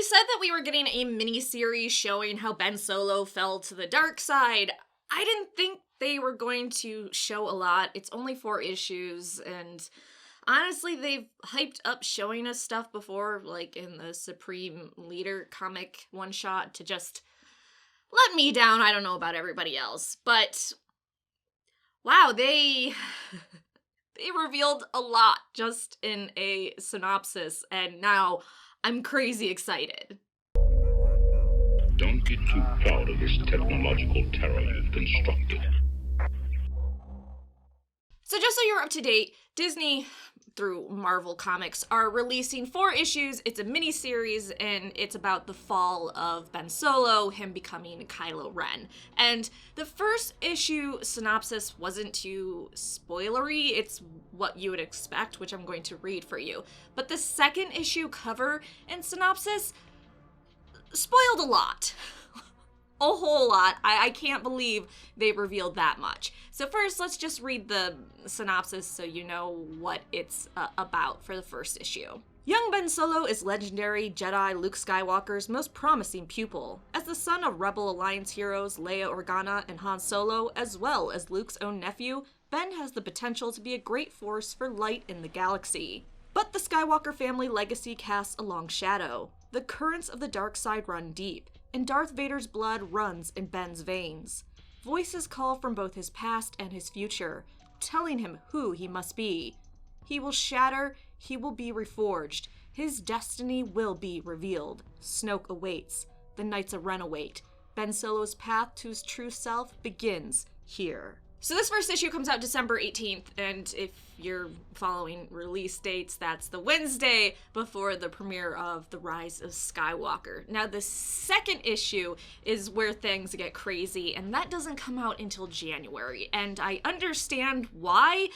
they said that we were getting a mini-series showing how Ben Solo fell to the dark side, I didn't think they were going to show a lot. It's only 4 issues, and honestly, they've hyped up showing us stuff before, like in the Supreme Leader comic one-shot, to just let me down. I don't know about everybody else, but wow, they revealed a lot just in a synopsis, and now I'm crazy excited. Don't get too proud of this technological terror you've constructed. So just so you're up to date, Disney, through Marvel Comics, are releasing 4 issues. It's a mini-series, and it's about the fall of Ben Solo, him becoming Kylo Ren. And the first issue synopsis wasn't too spoilery. It's what you would expect, which I'm going to read for you. But the second issue cover and synopsis spoiled a lot. A whole lot. I can't believe they revealed that much. So first, let's just read the synopsis so you know what it's about for the first issue. Young Ben Solo is legendary Jedi Luke Skywalker's most promising pupil. As the son of Rebel Alliance heroes Leia Organa and Han Solo, as well as Luke's own nephew, Ben has the potential to be a great force for light in the galaxy. But the Skywalker family legacy casts a long shadow. The currents of the dark side run deep, and Darth Vader's blood runs in Ben's veins. Voices call from both his past and his future, telling him who he must be. He will shatter, he will be reforged, his destiny will be revealed. Snoke awaits, the Knights of Ren await. Ben Solo's path to his true self begins here. So this first issue comes out December 18th, and if you're following release dates, that's the Wednesday before the premiere of The Rise of Skywalker. Now, the second issue is where things get crazy, and that doesn't come out until January, and I understand why,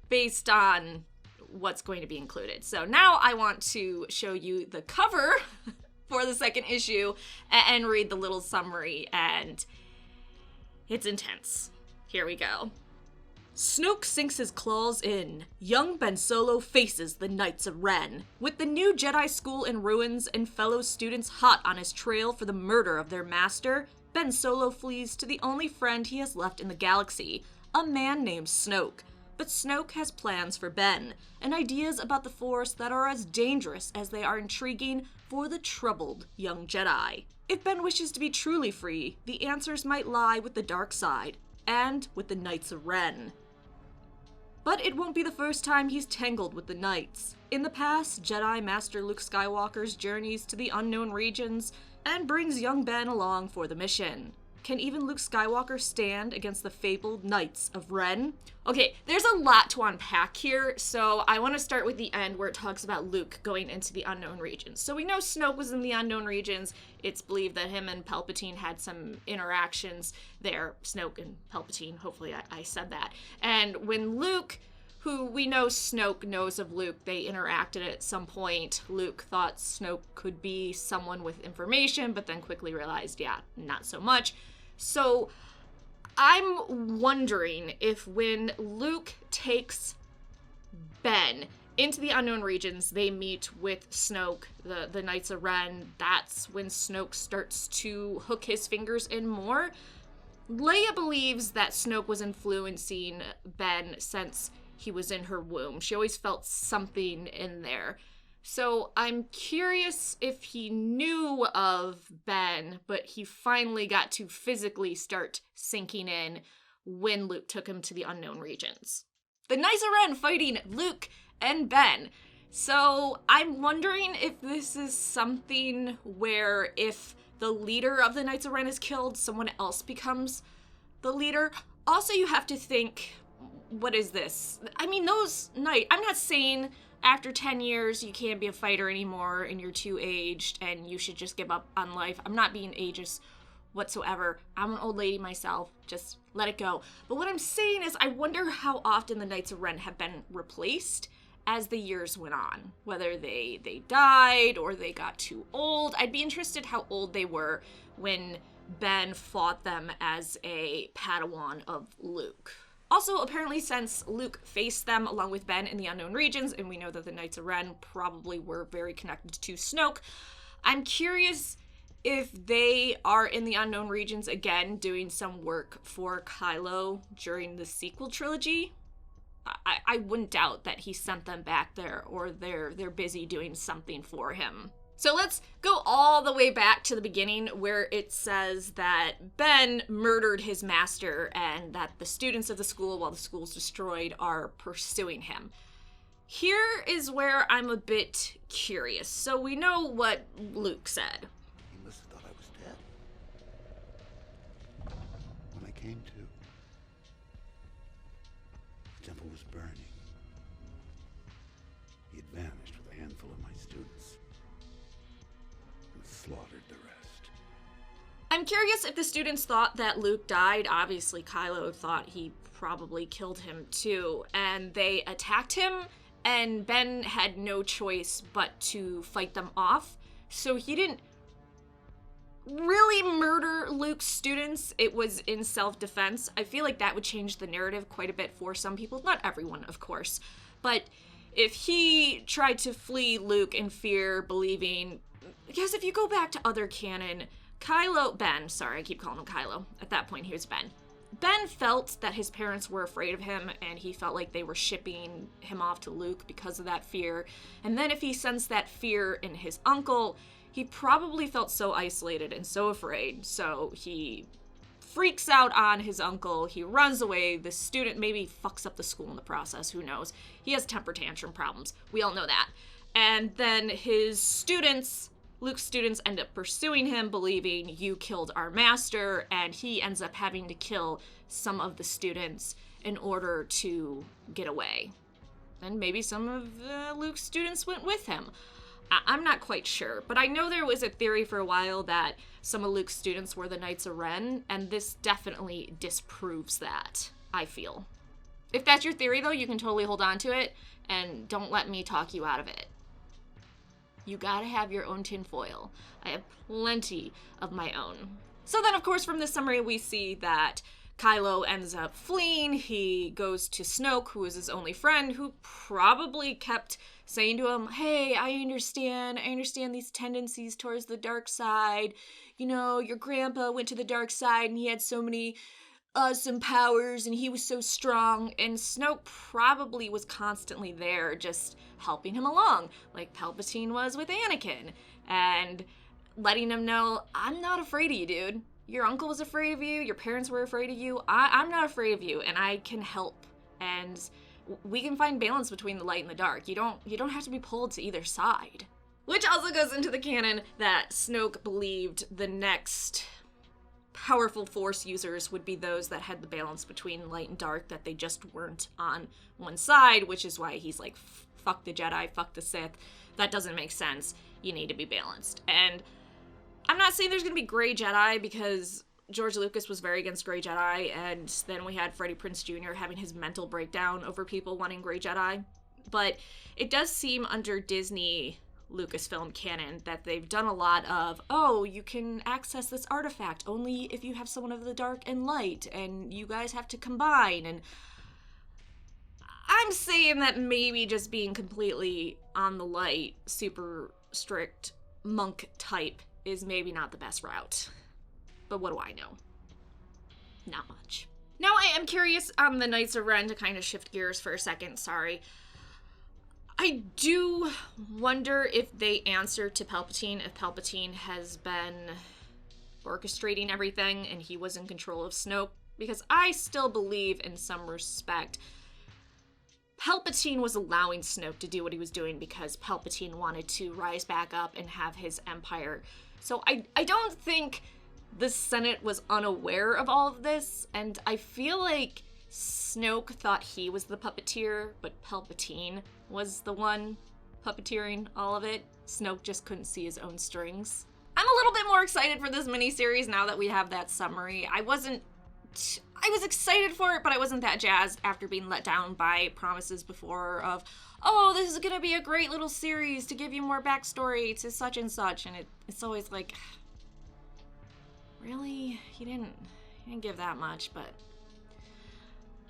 based on what's going to be included. So now I want to show you the cover for the second issue and read the little summary, and it's intense. Here we go. Snoke sinks his claws in. Young Ben Solo faces the Knights of Ren. With the new Jedi school in ruins and fellow students hot on his trail for the murder of their master, Ben Solo flees to the only friend he has left in the galaxy, a man named Snoke. But Snoke has plans for Ben, and ideas about the Force that are as dangerous as they are intriguing for the troubled young Jedi. If Ben wishes to be truly free, the answers might lie with the dark side, and with the Knights of Ren. But it won't be the first time he's tangled with the Knights. In the past, Jedi Master Luke Skywalker's journeys to the unknown regions and brings young Ben along for the mission. Can even Luke Skywalker stand against the fabled Knights of Ren? Okay, there's a lot to unpack here, so I want to start with the end where it talks about Luke going into the unknown regions. So we know Snoke was in the unknown regions. It's believed that him and Palpatine had some interactions there. Snoke and Palpatine, hopefully I said that. And when Luke, who we know Snoke knows of Luke, they interacted at some point. Luke thought Snoke could be someone with information, but then quickly realized, yeah, not so much. So I'm wondering if when Luke takes Ben into the unknown regions, they meet with Snoke, the Knights of Ren, that's when Snoke starts to hook his fingers in more. Leia believes that Snoke was influencing Ben since he was in her womb. She always felt something in there. So I'm curious if he knew of Ben, but he finally got to physically start sinking in when Luke took him to the unknown regions. The Knights of Ren fighting Luke and Ben. So I'm wondering if this is something where if the leader of the Knights of Ren is killed, someone else becomes the leader. Also, you have to think, what is this? I mean, those Knights, I'm not saying after 10 years, you can't be a fighter anymore and you're too aged and you should just give up on life. I'm not being ageist whatsoever. I'm an old lady myself. Just let it go. But what I'm saying is I wonder how often the Knights of Ren have been replaced as the years went on. Whether they died or they got too old. I'd be interested how old they were when Ben fought them as a Padawan of Luke. Also, apparently, since Luke faced them along with Ben in the unknown regions, and we know that the Knights of Ren probably were very connected to Snoke, I'm curious if they are in the unknown regions again doing some work for Kylo during the sequel trilogy. I wouldn't doubt that he sent them back there, or they're busy doing something for him. So let's go all the way back to the beginning, where it says that Ben murdered his master and that the students of the school, while the school's destroyed, are pursuing him. Here is where I'm a bit curious. So we know what Luke said. He must have thought I was dead. When I came to, the temple was burning. He had vanished with a handful of my students and slaughtered the rest. I'm curious if the students thought that Luke died. Obviously, Kylo thought he probably killed him too, and they attacked him, and Ben had no choice but to fight them off. So he didn't really murder Luke's students. It was in self-defense. I feel like that would change the narrative quite a bit for some people. Not everyone, of course. But if he tried to flee Luke in fear, believing... Because if you go back to other canon, Ben, sorry, I keep calling him Kylo. At that point, he was Ben. Ben felt that his parents were afraid of him, and he felt like they were shipping him off to Luke because of that fear. And then if he sensed that fear in his uncle, he probably felt so isolated and so afraid, so he freaks out on his uncle, he runs away, the student maybe fucks up the school in the process, who knows. He has temper tantrum problems, we all know that. And then his students, Luke's students, end up pursuing him, believing you killed our master, and he ends up having to kill some of the students in order to get away. And maybe some of Luke's students went with him. I'm not quite sure, but I know there was a theory for a while that some of Luke's students were the Knights of Ren, and this definitely disproves that, I feel. If that's your theory, though, you can totally hold on to it, and don't let me talk you out of it. You gotta have your own tinfoil. I have plenty of my own. So then, of course, from this summary, we see that Kylo ends up fleeing. He goes to Snoke, who is his only friend, who probably kept saying to him, hey, I understand these tendencies towards the dark side. You know, your grandpa went to the dark side and he had so many awesome powers and he was so strong. And Snoke probably was constantly there just helping him along, like Palpatine was with Anakin, and letting him know, I'm not afraid of you, dude. Your uncle was afraid of you, your parents were afraid of you, I'm not afraid of you, and I can help. And we can find balance between the light and the dark. You don't have to be pulled to either side. Which also goes into the canon that Snoke believed the next powerful Force users would be those that had the balance between light and dark, that they just weren't on one side, which is why he's like, fuck the Jedi, fuck the Sith. That doesn't make sense. You need to be balanced. And I'm not saying there's going to be gray Jedi, because George Lucas was very against gray Jedi, and then we had Freddie Prinze Jr. having his mental breakdown over people wanting gray Jedi. But it does seem under Disney Lucasfilm canon that they've done a lot of, oh, you can access this artifact only if you have someone of the dark and light, and you guys have to combine. And I'm saying that maybe just being completely on the light, super strict monk type is maybe not the best route. But what do I know? Not much. Now I am curious on the Knights of Ren, to kind of shift gears for a second, sorry. I do wonder if they answer to Palpatine, if Palpatine has been orchestrating everything and he was in control of Snoke, because I still believe in some respect Palpatine was allowing Snoke to do what he was doing because Palpatine wanted to rise back up and have his empire. So I don't think the Senate was unaware of all of this, and I feel like Snoke thought he was the puppeteer, but Palpatine was the one puppeteering all of it. Snoke just couldn't see his own strings. I'm a little bit more excited for this miniseries now that we have that summary. I was excited for it, but I wasn't that jazzed after being let down by promises before of, oh, this is gonna be a great little series to give you more backstory to such and such, and it's always like, really? You didn't give that much, but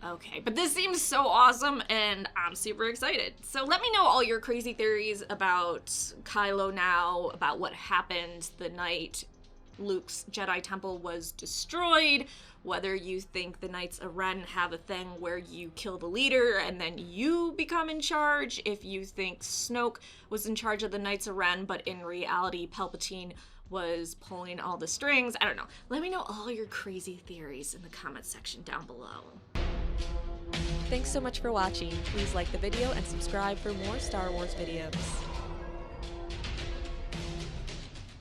Okay, but this seems so awesome, and I'm super excited. So let me know all your crazy theories about Kylo now, about what happened the night Luke's Jedi Temple was destroyed, whether you think the Knights of Ren have a thing where you kill the leader and then you become in charge, if you think Snoke was in charge of the Knights of Ren, but in reality Palpatine was pulling all the strings. I don't know. Let me know all your crazy theories in the comment section down below. Thanks so much for watching. Please like the video and subscribe for more Star Wars videos.